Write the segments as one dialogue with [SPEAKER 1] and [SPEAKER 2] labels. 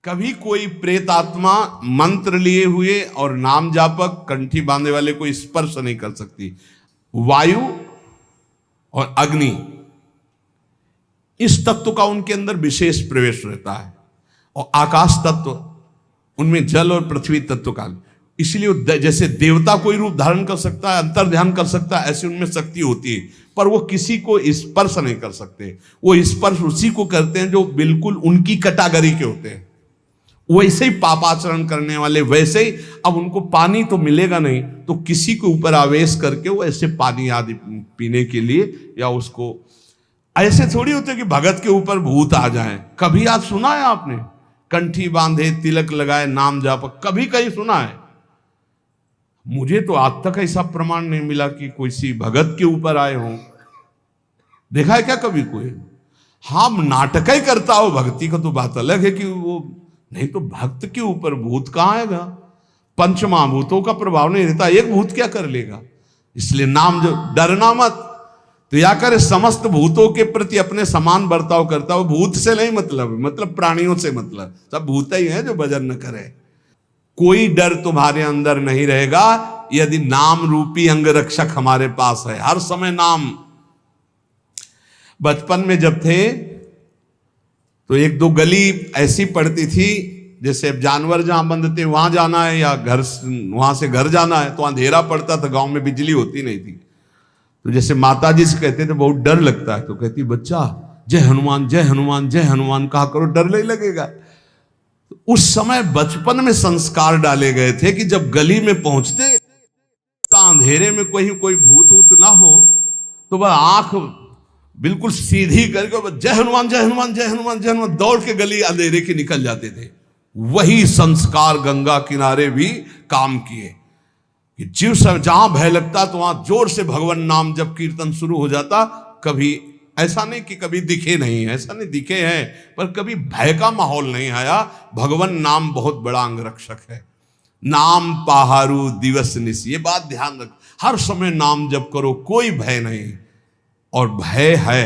[SPEAKER 1] कभी कोई प्रेत आत्मा मंत्र लिए हुए और नाम जापक कंठी बांधे वाले को स्पर्श नहीं कर सकती। वायु और अग्नि, इस तत्व का उनके अंदर विशेष प्रवेश रहता है, और आकाश तत्व, उनमें जल और पृथ्वी तत्व का, इसलिए जैसे देवता कोई रूप धारण कर सकता है, अंतर ध्यान कर सकता है, ऐसे उनमें शक्ति होती है, पर वो किसी को स्पर्श नहीं कर सकते। वो स्पर्श उसी को करते हैं जो बिल्कुल उनकी कैटेगरी के होते हैं। वैसे ही पापाचरण करने वाले, वैसे ही अब उनको पानी तो मिलेगा नहीं, तो किसी के ऊपर आवेश करके वो ऐसे पानी आदि पीने के लिए, या उसको ऐसे थोड़ी होते कि भगत के ऊपर भूत आ जाए। कभी आज सुना है आपने कंठी बांधे, तिलक लगाए, नाम जापक, कभी कहीं सुना है? मुझे तो आज तक ऐसा प्रमाण नहीं मिला कि कोई सी भगत के ऊपर आए हों। देखा है क्या कभी कोई? हाँ, नाटक ही करता हो भक्ति का तो बात अलग है कि वो, नहीं तो भक्त के ऊपर भूत कहाँ आएगा? पंचमहाभूतों का प्रभाव नहीं रहता, एक भूत क्या कर लेगा? इसलिए नाम, जो डरना मत, तो या करे समस्त भूतों के प्रति अपने समान बर्ताव करता हो। भूत से नहीं मतलब प्राणियों से मतलब, सब भूत ही है जो भजन न करे। कोई डर तुम्हारे अंदर नहीं रहेगा यदि नाम रूपी अंग रक्षक हमारे पास है। हर समय नाम। बचपन में जब थे तो एक दो गली ऐसी पड़ती थी, जैसे अब जानवर जहां बंद थे वहां जाना है, या घर वहां से घर जाना है, तो अंधेरा पड़ता था, गांव में बिजली होती नहीं थी। तो जैसे माता जी से कहते थे बहुत डर लगता है, तो कहती बच्चा जय हनुमान जय हनुमान जय हनुमान कहा करो, डर नहीं लगेगा। तो उस समय बचपन में संस्कार डाले गए थे कि जब गली में पहुंचते अंधेरे में कोई भूत वूत ना हो, तो वह आंख बिल्कुल सीधी करके जय हनुमान जय हनुमान जय हनुमान जय हनुमान दौड़ के गली अंधेरे के निकल जाते थे। वही संस्कार गंगा किनारे भी काम किए कि जीव सब जहां भय लगता तो वहां जोर से भगवान नाम जब कीर्तन शुरू हो जाता। कभी ऐसा नहीं कि कभी दिखे नहीं, ऐसा नहीं, दिखे हैं, पर कभी भय का माहौल नहीं आया। भगवान नाम बहुत बड़ा अंग रक्षक है। नाम पहारू दिवस निश, ये बात ध्यान रख, हर समय नाम जप करो, कोई भय नहीं। और भय है,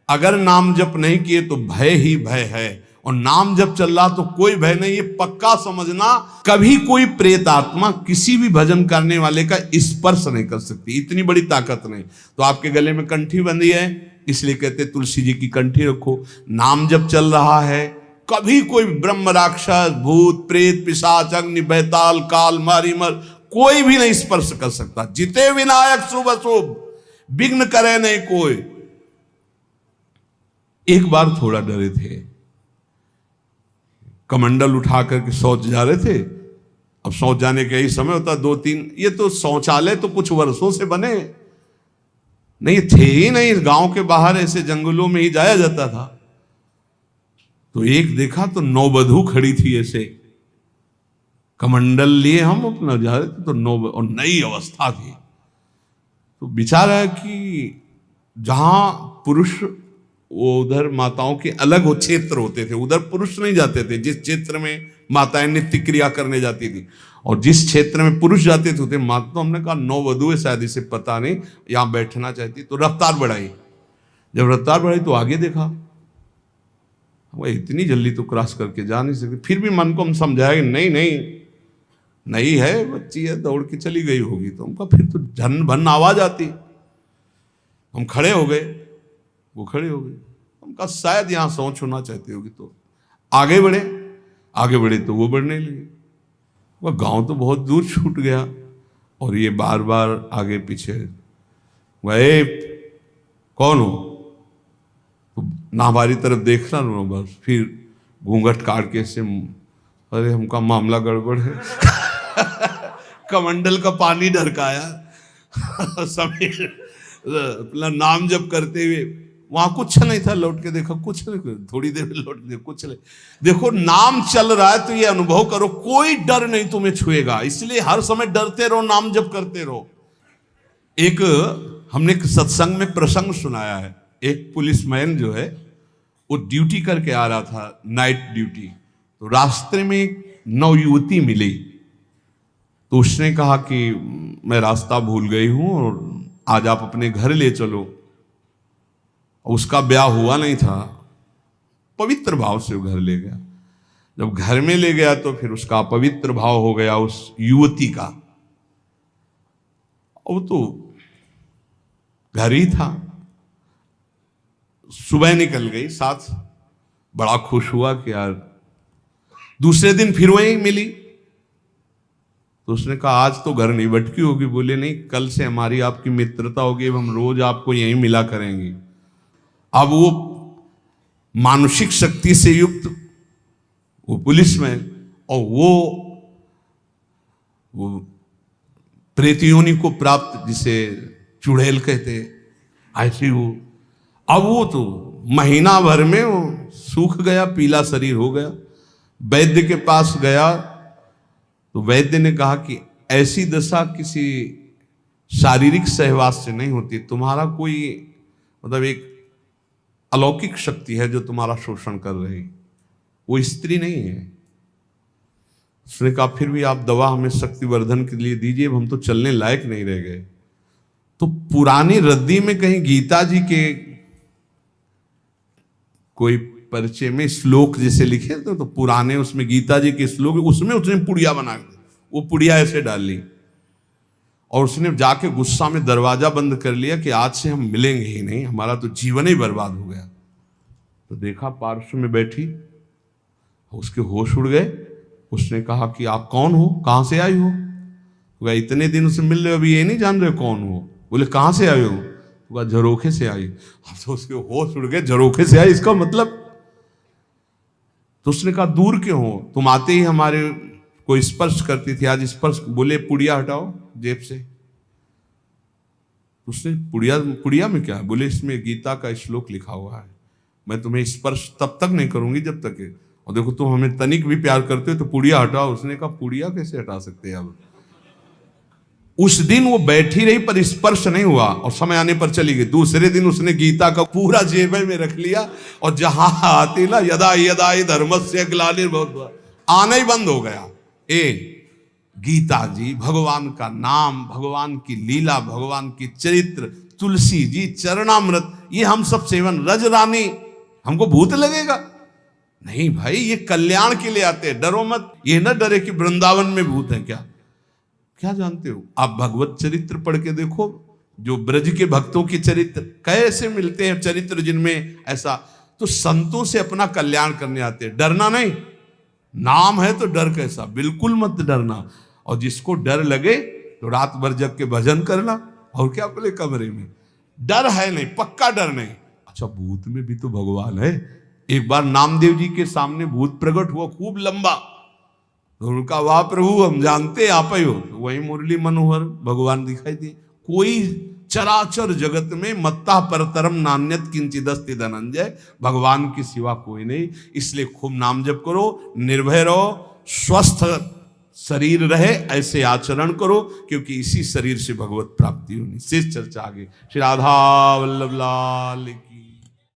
[SPEAKER 1] अगर नाम जप नहीं किए तो भय ही भय है, और नाम जब चल रहा तो कोई भय नहीं। ये पक्का समझना, कभी कोई प्रेत आत्मा किसी भी भजन करने वाले का स्पर्श नहीं कर सकती, इतनी बड़ी ताकत नहीं। तो आपके गले में कंठी बंधी है, इसलिए कहते तुलसी जी की कंठी रखो। नाम जब चल रहा है, कभी कोई ब्रह्म राक्षस भूत प्रेत पिशाच अग्नि बैताल काल मारीमर कोई भी नहीं स्पर्श कर सकता। जिते विनायक शुभ अशुभ, विघ्न करे नहीं कोई। एक बार थोड़ा डरे थे, कमंडल उठा करके शौच जा रहे थे। अब शौच जाने का यही समय होता, 2-3, ये तो शौचालय तो कुछ वर्षों से बने नहीं थे ही नहीं, गांव के बाहर ऐसे जंगलों में ही जाया जाता था। तो एक देखा तो नौबधू खड़ी थी, ऐसे कमंडल लिए हम अपना जा रहे थे, तो और नई अवस्था थी। तो विचार है कि जहां पुरुष, वो उधर माताओं के अलग वो क्षेत्र होते थे, उधर पुरुष नहीं जाते थे। जिस क्षेत्र में माताएं नित्य क्रिया करने जाती थी और जिस क्षेत्र में पुरुष जाते थे माता, तो हमने कहा नौवधू है शायद, इसे पता नहीं यहां बैठना चाहती, तो रफ्तार बढ़ाई। जब रफ्तार बढ़ाई तो आगे देखा वह इतनी जल्दी तो क्रॉस करके जा नहीं सकती। फिर भी मन को हम समझाया कि नहीं नहीं नहीं है, बच्ची है, दौड़ के चली गई होगी। तो हमका फिर तो झन भन आवाज आती। हम खड़े हो गए, वो खड़े हो गए। उनका शायद यहां सोच होना चाहती होगी, तो आगे बढ़े तो वो बढ़ने लगे। वह गांव तो बहुत दूर छूट गया, और ये बार बार आगे पीछे, वह कौन हो, तो ना हमारी तरफ देखना ना, बस फिर घूंघट काट के से, अरे हमका मामला गड़बड़ है। कमंडल का पानी ढरकाया समीर अपना नाम जप करते हुए। वहां कुछ नहीं था, लौट के देखा कुछ नहीं, थोड़ी देर में लौट के कुछ नहीं। देखो नाम चल रहा है तो ये अनुभव करो, कोई डर नहीं तुम्हें छुएगा, इसलिए हर समय डरते रहो, नाम जप करते रहो। हमने एक सत्संग में प्रसंग सुनाया है। एक पुलिसमैन जो है वो ड्यूटी करके आ रहा था, नाइट ड्यूटी। तो रास्ते में एक नवयुवती मिली, तो उसने कहा कि मैं रास्ता भूल गई हूं और आज आप अपने घर ले चलो। उसका ब्याह हुआ नहीं था, पवित्र भाव से वो घर ले गया। जब घर में ले गया तो फिर उसका अपवित्र भाव हो गया उस युवती का। वो तो घर ही था। सुबह निकल गई साथ, बड़ा खुश हुआ कि यार। दूसरे दिन फिर वही मिली तो उसने कहा आज तो घर नहीं भटकी होगी। बोले नहीं, कल से हमारी आपकी मित्रता होगी, अब हम रोज आपको यहीं मिला करेंगे। अब वो मानसिक शक्ति से युक्त वो पुलिस में, और वो प्रेतियोनि को प्राप्त, जिसे चुड़ैल कहते, ऐसी वो। अब वो तो महीना भर में वो सूख गया, पीला शरीर हो गया। वैद्य के पास गया तो वैद्य ने कहा कि ऐसी दशा किसी शारीरिक सहवास से नहीं होती, तुम्हारा कोई मतलब एक अलौकिक शक्ति है जो तुम्हारा शोषण कर रही, वो स्त्री नहीं है। उसने कहा फिर भी आप दवा हमें शक्तिवर्धन के लिए दीजिए, हम तो चलने लायक नहीं रह गए। तो पुरानी रद्दी में कहीं गीता जी के कोई परिचय में श्लोक जैसे लिखे थे, तो पुराने उसमें गीता जी के श्लोक, उसमें उसने पुड़िया बना दी, वो पुड़िया ऐसे डाल ली और उसने जाके गुस्सा में दरवाजा बंद कर लिया कि आज से हम मिलेंगे ही नहीं, हमारा तो जीवन ही बर्बाद हो गया। तो देखा पार्श्व में बैठी, उसके होश उड़ गए। उसने कहा कि आप कौन हो, कहां से आई हो? वह इतने दिन से मिल रहे हो, अभी ये नहीं जान रहे कौन हो? बोले कहां से आए हो? वह झरोखे से आई। तो उसके होश उड़ गए, झरोखे से आई इसका मतलब। तो उसने कहा दूर क्यों हो, तुम आते ही हमारे को स्पर्श करती थी, आज स्पर्श। बोले पुड़िया हटाओ जेब से। उसने पुड़िया में क्या है? बोले इसमें गीता का श्लोक लिखा हुआ है, मैं तुम्हें स्पर्श तब तक नहीं करूंगी जब तक है, और देखो तुम हमें तनिक भी प्यार करते हो तो पुड़िया हटाओ। उसने कहा पुड़िया कैसे हटा सकते हैं अब? उस दिन वो बैठी रही पर स्पर्श नहीं हुआ और समय आने पर चली गई। दूसरे दिन उसने गीता का पूरा जेब में रख लिया और जहां आती ना यदा यदा धर्मस्य ग्लानिर्भवति, आना ही बंद हो गया। गीता जी, भगवान का नाम, भगवान की लीला, भगवान की चरित्र, तुलसी जी चरणामृत, ये हम सब सेवन। रज रानी हमको भूत लगेगा? नहीं भाई, ये कल्याण के लिए आते हैं, डरो मत। ये न डरे कि वृंदावन में भूत है। क्या जानते हो आप? भगवत चरित्र पढ़ के देखो, जो ब्रज के भक्तों के चरित्र कैसे मिलते हैं, चरित्र जिनमें ऐसा। तो संतों से अपना कल्याण करने आते हैं, डरना नहीं। नाम है तो डर कैसा? बिल्कुल मत डरना। और जिसको डर लगे तो रात भर जग के भजन करना, और क्या बोले कमरे में। डर है नहीं, पक्का डर नहीं। अच्छा, भूत में भी तो भगवान है। एक बार नामदेव जी के सामने भूत प्रकट हुआ, खूब लंबा। तो उनका वाह प्रभु, हम जानते आप ही हो। तो वही मुरली मनोहर भगवान दिखाई दिए। कोई चराचर जगत में मत्ता परतरम नान्यत किंचिदस्ति धनंजय, भगवान की सिवा कोई नहीं। इसलिए खूब नाम जप करो, निर्भय रहो, स्वस्थ शरीर रहे, ऐसे आचरण करो, क्योंकि इसी शरीर से भगवत प्राप्ति होनी। शेष चर्चा आगे। श्री राधा वल्लभ लाल की।